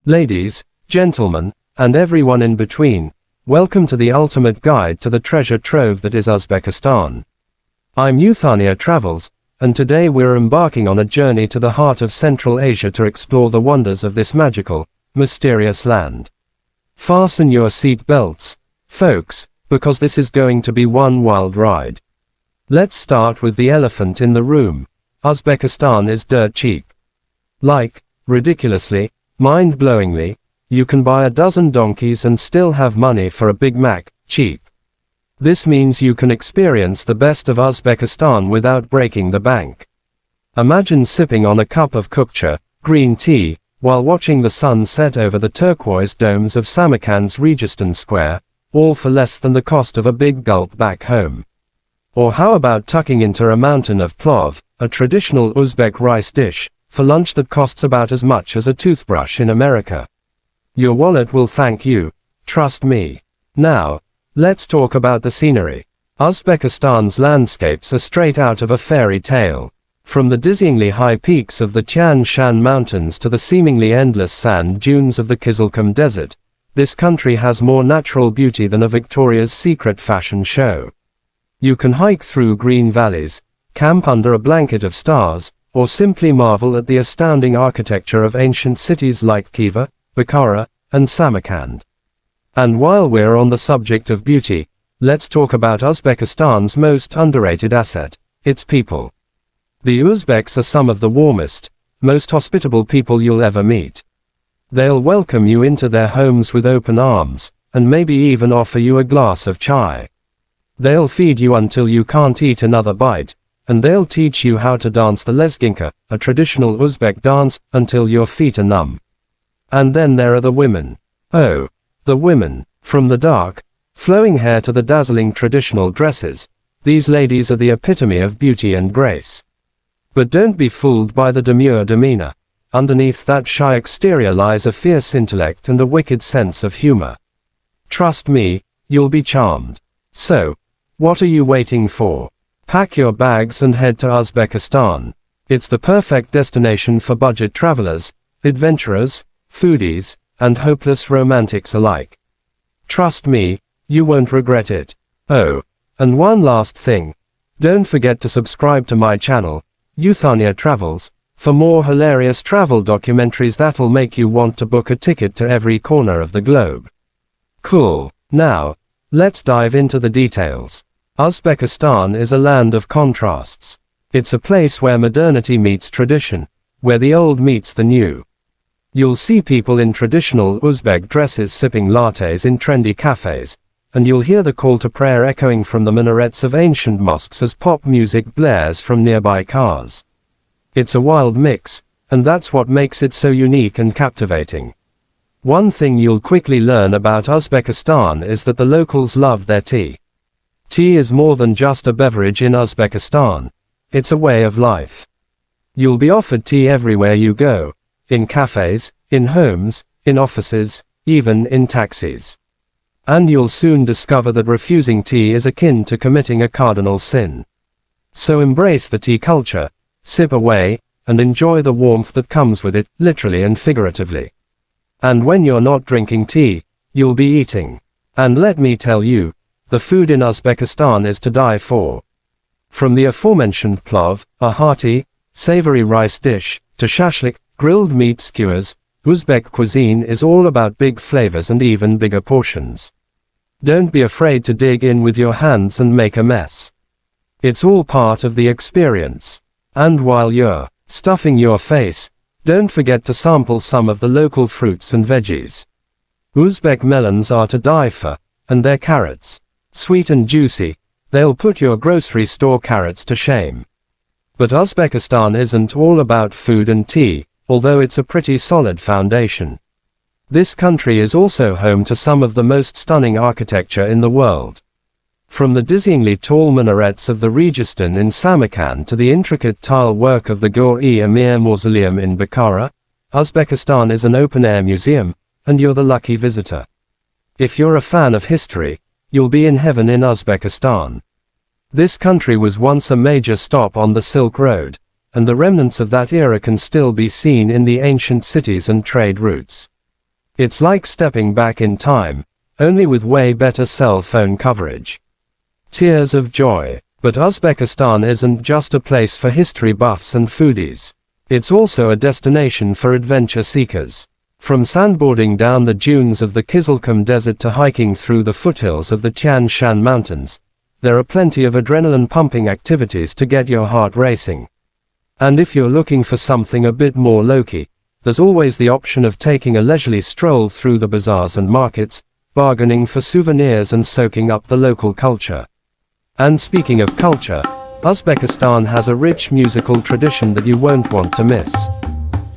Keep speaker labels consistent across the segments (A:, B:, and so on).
A: Ladies, gentlemen, and everyone in between, welcome to the ultimate guide to the treasure trove that is Uzbekistan. I'm Euthania Travels, and today we're embarking on a journey to the heart of Central Asia to explore the wonders of this magical, mysterious land. Fasten your seat belts, folks, because this is going to be one wild ride. Let's start with the elephant in the room. Uzbekistan is dirt cheap. Like, ridiculously, mind-blowingly, you can buy a dozen donkeys and still have money for a Big Mac, cheap. This means you can experience the best of Uzbekistan without breaking the bank. Imagine sipping on a cup of kukcha, green tea, while watching the sun set over the turquoise domes of Samarkand's Registan Square, all for less than the cost of a big gulp back home. Or how about tucking into a mountain of plov, a traditional Uzbek rice dish, for lunch that costs about as much as a toothbrush in America? Your wallet will thank you, trust me. Now, let's talk about the scenery. Uzbekistan's landscapes are straight out of a fairy tale. From the dizzyingly high peaks of the Tian Shan Mountains to the seemingly endless sand dunes of the Kizilkum Desert, this country has more natural beauty than a Victoria's Secret fashion show. You can hike through green valleys, camp under a blanket of stars, or simply marvel at the astounding architecture of ancient cities like Khiva, Bukhara, and Samarkand. And while we're on the subject of beauty, let's talk about Uzbekistan's most underrated asset, its people. The Uzbeks are some of the warmest, most hospitable people you'll ever meet. They'll welcome you into their homes with open arms, and maybe even offer you a glass of chai. They'll feed you until you can't eat another bite, and they'll teach you how to dance the lezginka, a traditional Uzbek dance, until your feet are numb. And then there are the women. Oh, the women. From the dark, flowing hair to the dazzling traditional dresses, these ladies are the epitome of beauty and grace. But don't be fooled by the demure demeanor. Underneath that shy exterior lies a fierce intellect and a wicked sense of humor. Trust me, you'll be charmed. So, what are you waiting for? Pack your bags and head to Uzbekistan. It's the perfect destination for budget travelers, adventurers, foodies, and hopeless romantics alike. Trust me, you won't regret it. Oh, and one last thing. Don't forget to subscribe to my channel, Euthania Travels, for more hilarious travel documentaries that'll make you want to book a ticket to every corner of the globe. Cool. Now, let's dive into the details. Uzbekistan is a land of contrasts. It's a place where modernity meets tradition, where the old meets the new. You'll see people in traditional Uzbek dresses sipping lattes in trendy cafes, and you'll hear the call to prayer echoing from the minarets of ancient mosques as pop music blares from nearby cars. It's a wild mix, and that's what makes it so unique and captivating. One thing you'll quickly learn about Uzbekistan is that the locals love their tea. Tea is more than just a beverage in Uzbekistan. It's a way of life. You'll be offered tea everywhere you go, in cafes, in homes, in offices, even in taxis. And you'll soon discover that refusing tea is akin to committing a cardinal sin. So embrace the tea culture, sip away, and enjoy the warmth that comes with it, literally and figuratively. And when you're not drinking tea, you'll be eating. And let me tell you, the food in Uzbekistan is to die for. From the aforementioned plov, a hearty, savory rice dish, to shashlik, grilled meat skewers, Uzbek cuisine is all about big flavors and even bigger portions. Don't be afraid to dig in with your hands and make a mess. It's all part of the experience. And while you're stuffing your face, don't forget to sample some of the local fruits and veggies. Uzbek melons are to die for, and their carrots. Sweet and juicy, they'll put your grocery store carrots to shame. But Uzbekistan isn't all about food and tea, although it's a pretty solid foundation. This country is also home to some of the most stunning architecture in the world. From the dizzyingly tall minarets of the Registan in Samarkand to the intricate tile work of the Gur-e-Amir Mausoleum in Bukhara, Uzbekistan is an open-air museum, and you're the lucky visitor. If you're a fan of history, you'll be in heaven in Uzbekistan. This country was once a major stop on the Silk Road, and the remnants of that era can still be seen in the ancient cities and trade routes. It's like stepping back in time, only with way better cell phone coverage. Tears of joy. But Uzbekistan isn't just a place for history buffs and foodies. It's also a destination for adventure seekers. From sandboarding down the dunes of the Kizilkum Desert to hiking through the foothills of the Tian Shan Mountains, there are plenty of adrenaline-pumping activities to get your heart racing. And if you're looking for something a bit more low-key, there's always the option of taking a leisurely stroll through the bazaars and markets, bargaining for souvenirs and soaking up the local culture. And speaking of culture, Uzbekistan has a rich musical tradition that you won't want to miss.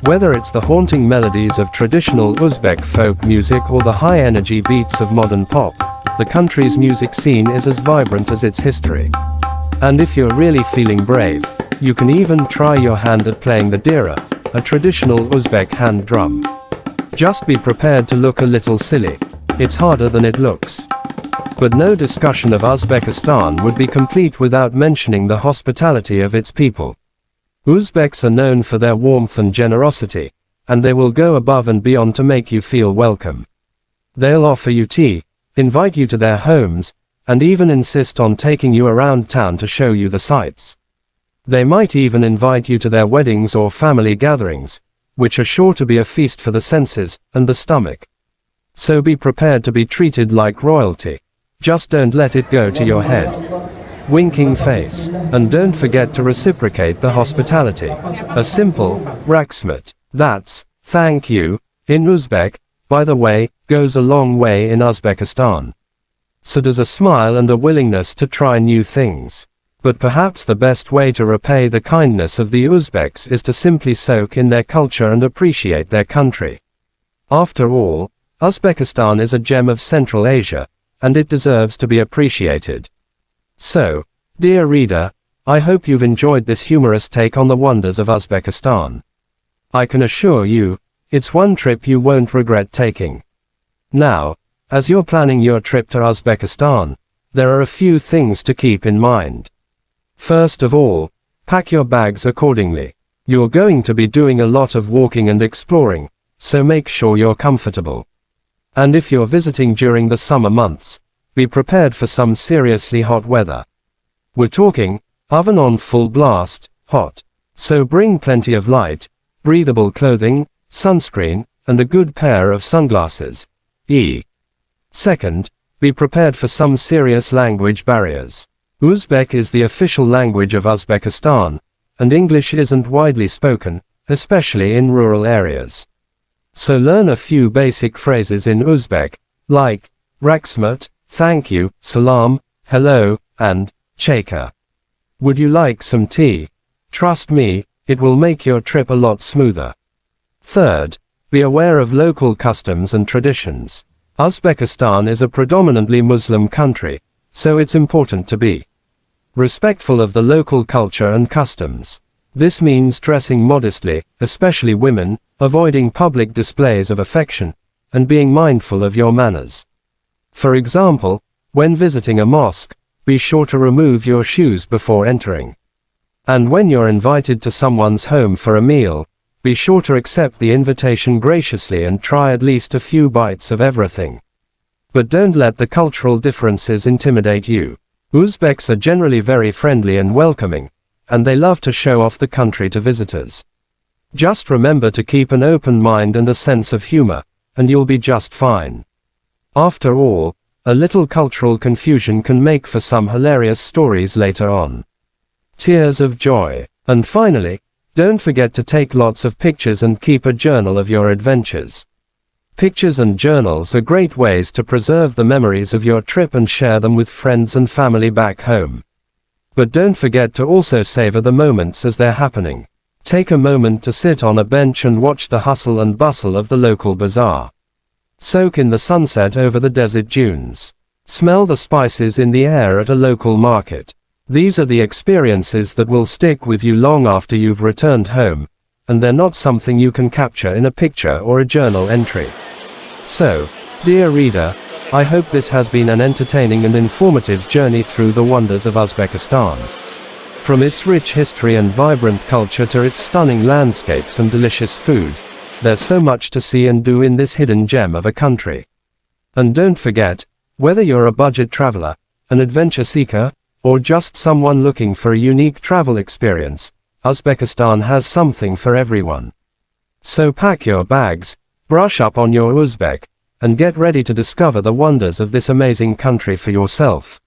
A: Whether it's the haunting melodies of traditional Uzbek folk music or the high-energy beats of modern pop, the country's music scene is as vibrant as its history. And if you're really feeling brave, you can even try your hand at playing the dira, a traditional Uzbek hand drum. Just be prepared to look a little silly. It's harder than it looks. But no discussion of Uzbekistan would be complete without mentioning the hospitality of its people. Uzbeks are known for their warmth and generosity, and they will go above and beyond to make you feel welcome. They'll offer you tea, invite you to their homes, and even insist on taking you around town to show you the sights. They might even invite you to their weddings or family gatherings, which are sure to be a feast for the senses and the stomach. So be prepared to be treated like royalty. Just don't let it go to your head. Winking face. And don't forget to reciprocate the hospitality. A simple, raksmat, that's, thank you, in Uzbek, by the way, goes a long way in Uzbekistan. So does a smile and a willingness to try new things. But perhaps the best way to repay the kindness of the Uzbeks is to simply soak in their culture and appreciate their country. After all, Uzbekistan is a gem of Central Asia, and it deserves to be appreciated. So, dear reader, I hope you've enjoyed this humorous take on the wonders of Uzbekistan. I can assure you, it's one trip you won't regret taking. Now, as you're planning your trip to Uzbekistan, there are a few things to keep in mind. First of all, pack your bags accordingly. You're going to be doing a lot of walking and exploring, so make sure you're comfortable. And if you're visiting during the summer months, be prepared for some seriously hot weather. We're talking, oven on full blast, hot. So bring plenty of light, breathable clothing, sunscreen, and a good pair of sunglasses. Second, be prepared for some serious language barriers. Uzbek is the official language of Uzbekistan, and English isn't widely spoken, especially in rural areas. So learn a few basic phrases in Uzbek, like, raksmat, thank you, salam, hello, and, cheka. Would you like some tea? Trust me, it will make your trip a lot smoother. Third, be aware of local customs and traditions. Uzbekistan is a predominantly Muslim country, so it's important to be respectful of the local culture and customs. This means dressing modestly, especially women, avoiding public displays of affection, and being mindful of your manners. For example, when visiting a mosque, be sure to remove your shoes before entering. And when you're invited to someone's home for a meal, be sure to accept the invitation graciously and try at least a few bites of everything. But don't let the cultural differences intimidate you. Uzbeks are generally very friendly and welcoming, and they love to show off the country to visitors. Just remember to keep an open mind and a sense of humor, and you'll be just fine. After all, a little cultural confusion can make for some hilarious stories later on. Tears of joy. And finally, don't forget to take lots of pictures and keep a journal of your adventures. Pictures and journals are great ways to preserve the memories of your trip and share them with friends and family back home. But don't forget to also savor the moments as they're happening. Take a moment to sit on a bench and watch the hustle and bustle of the local bazaar. Soak in the sunset over the desert dunes. Smell the spices in the air at a local market. These are the experiences that will stick with you long after you've returned home, and they're not something you can capture in a picture or a journal entry. So, dear reader, I hope this has been an entertaining and informative journey through the wonders of Uzbekistan. From its rich history and vibrant culture to its stunning landscapes and delicious food, There's so much to see and do in this hidden gem of a country. And don't forget, whether you're a budget traveler, an adventure seeker, or just someone looking for a unique travel experience, Uzbekistan has something for everyone. So pack your bags, brush up on your Uzbek, and get ready to discover the wonders of this amazing country for yourself.